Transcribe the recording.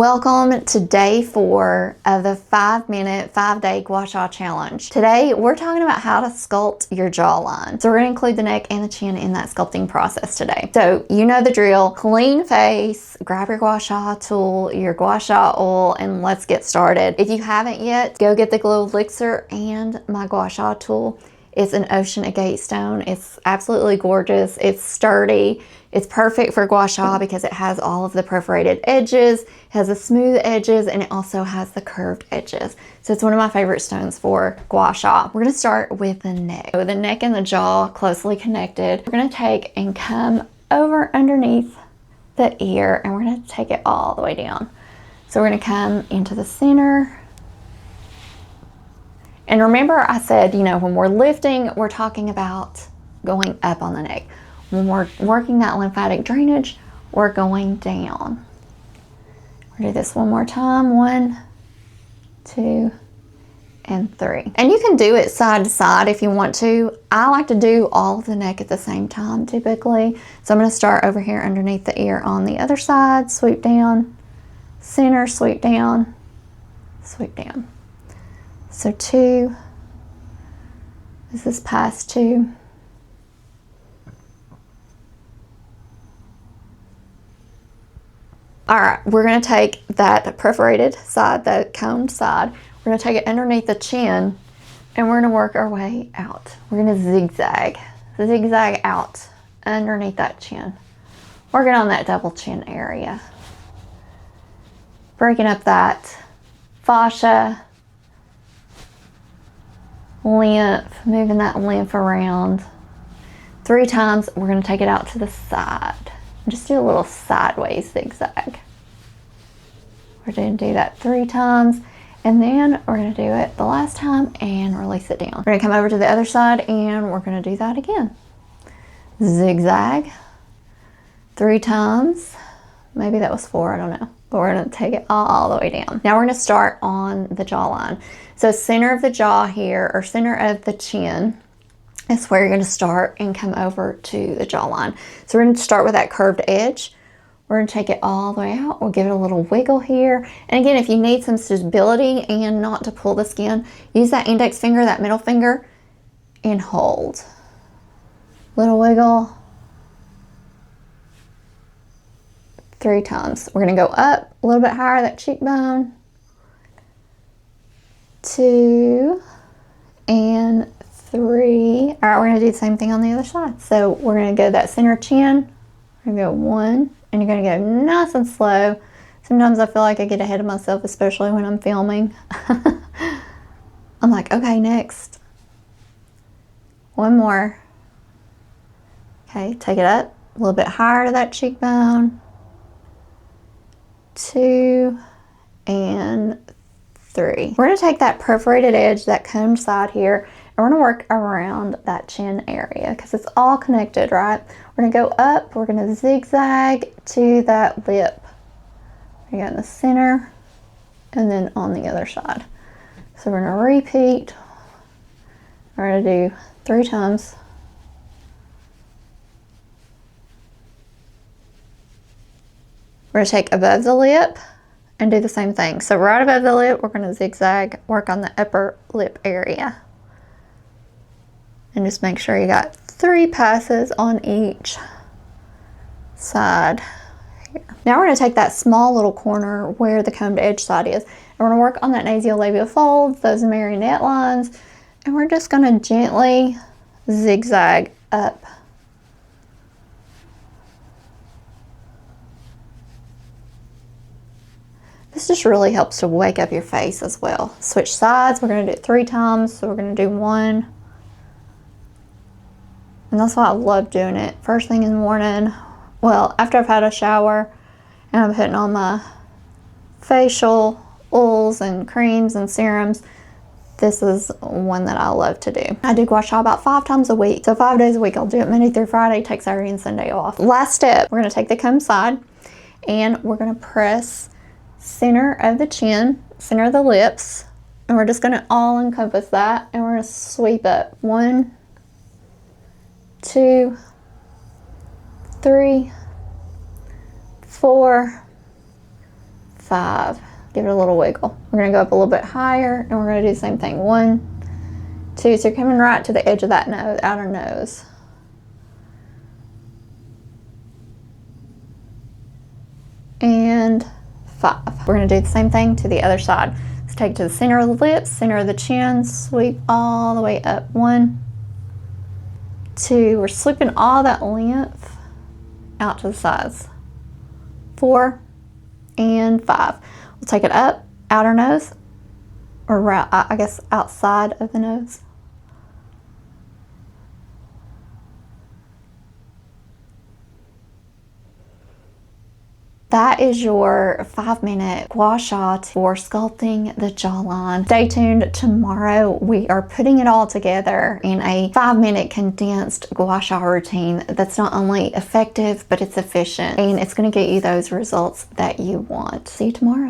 Welcome to day 4 of the 5-minute, 5-day Gua Sha challenge. Today, we're talking about how to sculpt your jawline. So we're gonna include the neck and the chin in that sculpting process today. So you know the drill, clean face, grab your Gua Sha tool, your Gua Sha oil, and let's get started. If you haven't yet, go get the Glow Elixir and my Gua Sha tool. It's an ocean agate stone. It's absolutely gorgeous. It's sturdy. It's perfect for Gua Sha because it has all of the perforated edges, has the smooth edges, and it also has the curved edges. So it's one of my favorite stones for Gua Sha. We're gonna start with the neck. With the neck and the jaw closely connected, we're gonna take and come over underneath the ear, and we're gonna take it all the way down. So we're gonna come into the center. And remember I said, you know, when we're lifting, we're talking about going up on the neck. When we're working that lymphatic drainage, we're going down. We'll do this one more time. 1, 2, and 3. And you can do it side to side if you want to. I like to do all of the neck at the same time typically. So I'm gonna start over here underneath the ear on the other side, sweep down, center, sweep down, sweep down. So 2, this is past 2. All right, we're gonna take that perforated side, that combed side, we're gonna take it underneath the chin and we're gonna work our way out. We're gonna zigzag out underneath that chin. Working on that double chin area. Breaking up that fascia, lymph, moving that lymph around. 3 times, we're gonna take it out to the side. Just do a little sideways zigzag. We're gonna do that 3 times, and then we're gonna do it the last time and release it down. We're gonna come over to the other side and we're gonna do that again. Zigzag 3 times. Maybe that was 4, I don't know. But we're gonna take it all the way down. Now we're gonna start on the jawline. So center of the jaw here, or center of the chin, is where you're gonna start and come over to the jawline. So we're gonna start with that curved edge. We're gonna take it all the way out. We'll give it a little wiggle here. And again, if you need some stability and not to pull the skin, use that index finger, that middle finger, and hold. Little wiggle. 3 times. We're gonna go up a little bit higher, that cheekbone. 2 and 3. All right, we're gonna do the same thing on the other side. So we're gonna go that center chin. We're gonna go 1, and you're gonna go nice and slow. Sometimes I feel like I get ahead of myself, especially when I'm filming. I'm like, okay, next. 1 more. Okay, take it up a little bit higher to that cheekbone. 2 and 3. We're gonna take that perforated edge, that combed side here, and we're gonna work around that chin area because it's all connected, right? We're gonna go up, we're gonna zigzag to that lip. We got in the center and then on the other side. So we're gonna repeat. We're gonna do 3 times. We're gonna take above the lip and do the same thing. So right above the lip, we're gonna zigzag, work on the upper lip area. And just make sure you got 3 passes on each side here. Now we're gonna take that small little corner where the combed edge side is, and we're gonna work on that nasolabial folds, those marionette lines, and we're just gonna gently zigzag up. This just really helps to wake up your face as well. Switch sides, we're gonna do it 3 times, so we're gonna do 1. And that's why I love doing it first thing in the morning. Well, after I've had a shower and I'm putting on my facial oils and creams and serums, this is one that I love to do. I do Gua Sha about 5 times a week. So 5 days a week, I'll do it Monday through Friday, take Saturday and Sunday off. Last step, we're gonna take the comb side and we're gonna press center of the chin, center of the lips, and we're just gonna all encompass that, and we're gonna sweep up. 1, 2, 3, 4, 5. Give it a little wiggle. We're gonna go up a little bit higher and we're gonna do the same thing. 1, 2, so you're coming right to the edge of that nose, outer nose. And 5. We're gonna do the same thing to the other side. Let's take it to the center of the lips, center of the chin, sweep all the way up. 1, 2, we're sweeping all that length out to the sides. 4 and 5. We'll take it up, outer nose, or I guess outside of the nose. That is your 5-minute gua sha for sculpting the jawline. Stay tuned. Tomorrow we are putting it all together in a 5-minute condensed gua sha routine that's not only effective, but it's efficient, and it's going to get you those results that you want. See you tomorrow.